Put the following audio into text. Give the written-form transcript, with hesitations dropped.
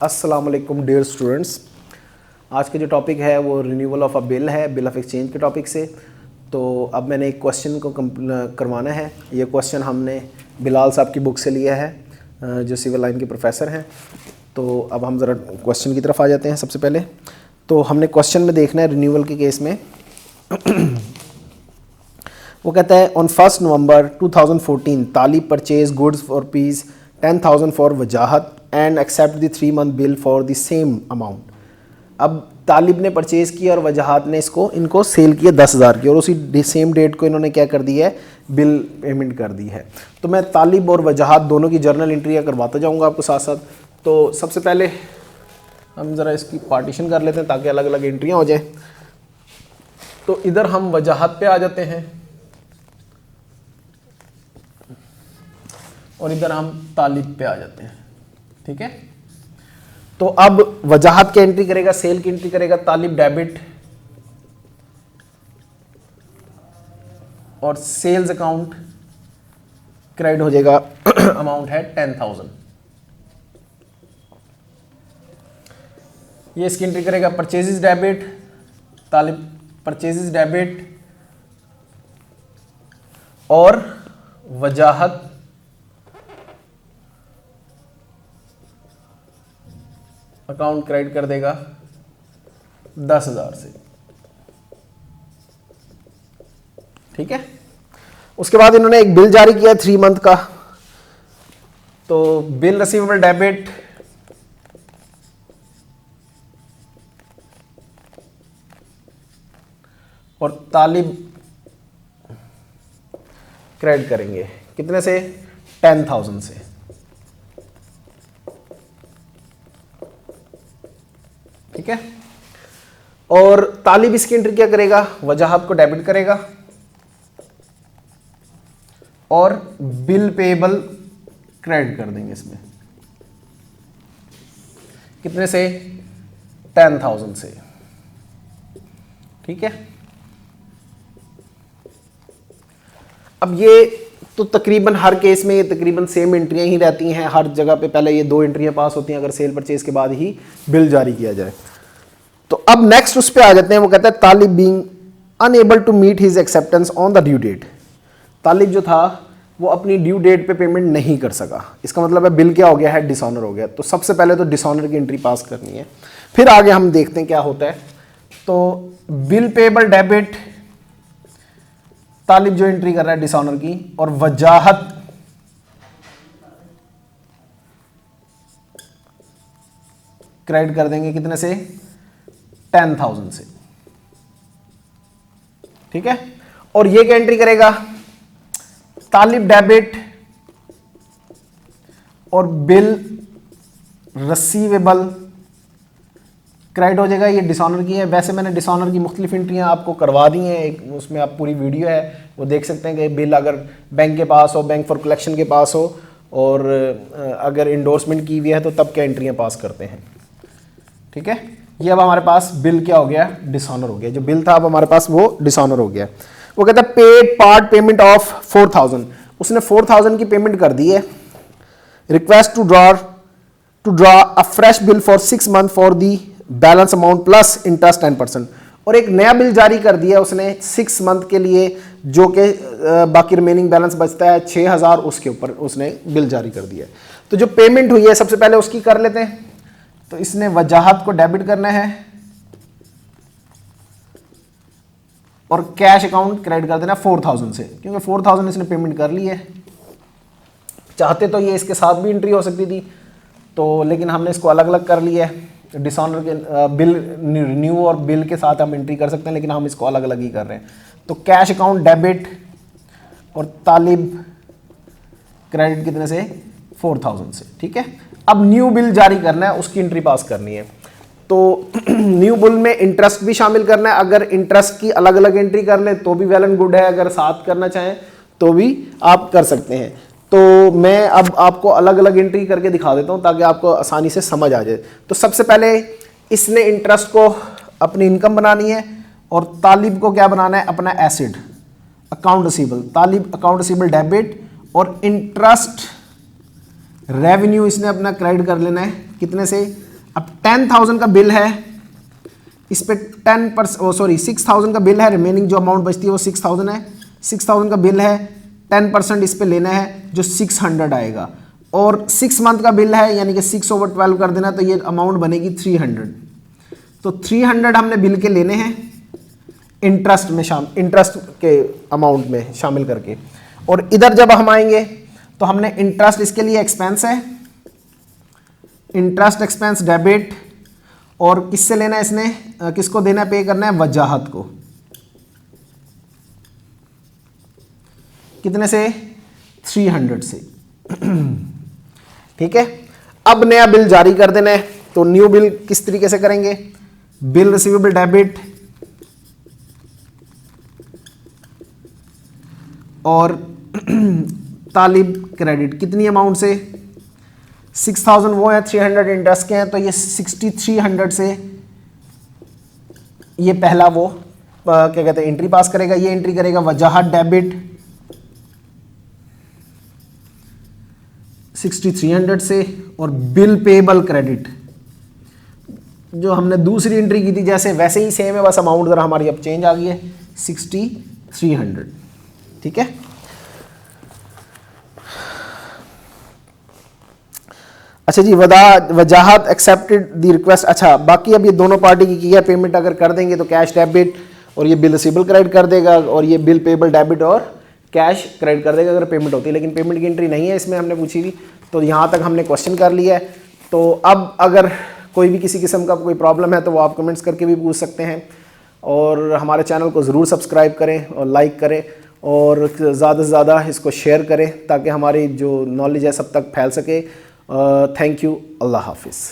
अस्सलाम वालेकुम dear students. आज के जो टॉपिक है वो रिन्यूअल ऑफ अ बिल है, बिल ऑफ एक्सचेंज के टॉपिक से। तो अब मैंने एक क्वेश्चन को करवाना है। ये क्वेश्चन हमने बिलाल साहब की बुक से लिया है, जो सिविल लाइन के प्रोफेसर हैं। तो अब हम ज़रा क्वेश्चन की तरफ आ जाते हैं। सबसे पहले तो हमने क्वेश्चन में देखना है रिन्यूअल के केस में। वो कहता है on 1 November 2014 Talib purchase goods for rupees 10,000 for Wajahat and accept the 3 month bill for the same amount. अब तालिब ने परचेज़ किया और वजाहत ने इनको सेल किया 10,000 की, और उसी सेम डेट को इन्होंने क्या कर दी है, बिल पेमेंट कर दी है। तो मैं तालिब और वजाहत दोनों की जर्नल एंट्रियाँ करवाता जाऊँगा आपको साथ साथ। तो सबसे पहले हम ज़रा इसकी पार्टीशन कर लेते हैं ताकि अलग अलग एंट्रियाँ हो जाए। तो इधर हम वजाहत पे आ जाते हैं और इधर हम तालिब पे आ जाते हैं। ठीक है, तो अब वजाहत की एंट्री करेगा, सेल की एंट्री करेगा तालिब डेबिट, और सेल्स अकाउंट क्रेडिट हो जाएगा। अमाउंट है 10,000। ये इसकी एंट्री करेगा परचेजेस डेबिट, तालिब परचेजेस डेबिट, और वजाहत अकाउंट क्रेडिट कर देगा 10,000 से। ठीक है, उसके बाद इन्होंने एक बिल जारी किया 3 मंथ का। तो बिल रिसीवेबल डेबिट, और तालिब क्रेडिट करेंगे कितने से, 10,000 से। ठीक है, और तालिब इसकी एंट्री क्या करेगा, वजाहत को डेबिट करेगा और बिल पेबल क्रेडिट कर देंगे इसमें कितने से, 10,000 से। ठीक है, अब ये तो तकरीबन हर केस में ये तकरीबन सेम एंट्रियां ही रहती हैं। हर जगह पे पहले ये 2 एंट्रियां पास होती हैं अगर सेल परचेज के बाद ही बिल जारी किया जाए। तो अब नेक्स्ट उस पे आ जाते हैं। वो कहता है Talib being unable to meet his acceptance on the due date. Talib जो था वो अपनी ड्यू डेट पे पेमेंट नहीं कर सका। इसका मतलब है बिल क्या हो गया है, डिसऑनर हो गया। तो सबसे पहले तो डिसऑनर की एंट्री पास करनी है, फिर आगे हम देखते हैं क्या होता है। तो बिल पेबल डेबिट, तालिब जो एंट्री कर रहा है डिसऑनर की, और वजाहत क्रेडिट कर देंगे कितने से, 10,000 से। ठीक है, और ये क्या एंट्री करेगा, तालिब डेबिट और बिल रिसीवेबल क्रेडिट हो जाएगा। ये डिसऑनर की है। वैसे मैंने डिसऑनर की मुख्तलिफ एंट्रियां आपको करवा दी हैं, एक उसमें आप पूरी वीडियो है वो देख सकते हैं कि बिल अगर बैंक के पास हो, बैंक फॉर कलेक्शन के पास हो, और अगर इंडोर्समेंट की हुई है तो तब क्या एंट्रियां पास करते हैं। ठीक है, ये अब हमारे पास बिल क्या हो गया, डिसऑनर हो गया। जो बिल था अब हमारे पास वो डिसऑनर हो गया। वो कहता है पेड पार्ट पेमेंट ऑफ 4,000। उसने 4,000 की पेमेंट कर दी है। Request to draw a fresh bill for 6 month for the balance amount plus interest 10%। और एक नया बिल जारी कर दिया उसने 6 मंथ के लिए, जो कि बाकी रिमेनिंग बैलेंस बचता है 6,000, उसके ऊपर उसने बिल जारी कर दिया। तो जो पेमेंट हुई है सबसे पहले उसकी कर लेते हैं। तो इसने वजाहत को डेबिट करना है और कैश अकाउंट क्रेडिट कर देना 4,000 से, क्योंकि 4,000 इसने पेमेंट कर ली है। चाहते तो ये इसके साथ भी एंट्री हो सकती थी, तो लेकिन हमने इसको अलग अलग कर लिया है। डिसऑनर के बिल रिन्यू और बिल के साथ हम एंट्री कर सकते हैं, लेकिन हम इसको अलग अलग ही कर रहे हैं। तो कैश अकाउंट डेबिट और तालिब क्रेडिट कितने से, 4,000 से। ठीक है, अब न्यू बिल जारी करना है, उसकी एंट्री पास करनी है। तो न्यू बिल में इंटरेस्ट भी शामिल करना है। अगर इंटरेस्ट की अलग अलग एंट्री कर लें तो भी वेल एंड गुड है, अगर साथ करना चाहें तो भी आप कर सकते हैं। तो मैं अब आपको अलग अलग एंट्री करके दिखा देता हूं ताकि आपको आसानी से समझ आ जाए। तो सबसे पहले इसने इंटरेस्ट को अपनी इनकम बनानी है, और तालिब को क्या बनाना है, अपना एसिड अकाउंट रिसीवेबल। तालिब अकाउंट रिसीवेबल डेबिट, और इंटरेस्ट रेवेन्यू इसने अपना क्रेडिट कर लेना है कितने से, अब 10,000 का बिल है, इस पे 6,000 का बिल है, रिमेनिंग जो अमाउंट बचती है वो 6,000 है। 6,000 का बिल है, 10% इस पे लेना है जो 600 आएगा, और 6 मंथ का बिल है यानी कि 6/12 कर देना, तो ये अमाउंट बनेगी 300। तो 300 हमने बिल के लेने हैं इंटरेस्ट के अमाउंट में शामिल करके। और इधर जब हम आएंगे तो हमने इंटरेस्ट, इसके लिए एक्सपेंस है, इंटरेस्ट एक्सपेंस डेबिट, और किससे लेना है इसने, किसको देना है, पे करना है वजाहत को। कितने से, 300 से। ठीक है, अब नया बिल जारी कर देना है। तो न्यू बिल किस तरीके से करेंगे, बिल रिसीवेबल डेबिट और तालिब क्रेडिट, कितनी अमाउंट से, 6,000 वो है, 300 इंटरेस्ट के हैं, तो ये 6,300 से ये पहला वो क्या कहते हैं एंट्री पास करेगा। ये एंट्री करेगा वजाहत डेबिट 6,300 से, और बिल पेबल क्रेडिट जो हमने दूसरी एंट्री की थी जैसे वैसे ही सेम है, बस अमाउंट जरा हमारी अब चेंज आ गई है 6,300। ठीक है, अच्छा जी, वजाहत एक्सेप्टेड द रिक्वेस्ट। अच्छा, बाकी अब ये दोनों पार्टी की है पेमेंट अगर कर देंगे तो कैश डेबिट और ये बिल रिसीवेबल क्रेडिट कर देगा, और ये बिल पेबल डेबिट और कैश क्रेडिट कर देगा अगर पेमेंट होती है। लेकिन पेमेंट की एंट्री नहीं है इसमें, हमने पूछी थी, तो यहाँ तक हमने क्वेश्चन कर लिया है। तो अब अगर कोई भी किसी किस्म का कोई प्रॉब्लम है तो वो आप कमेंट्स करके भी पूछ सकते हैं, और हमारे चैनल को ज़रूर सब्सक्राइब करें और लाइक करें, और ज़्यादा से ज़्यादा इसको शेयर करें ताकि हमारी जो नॉलेज है सब तक फैल सके। थैंक यू, अल्लाह हाफिज़।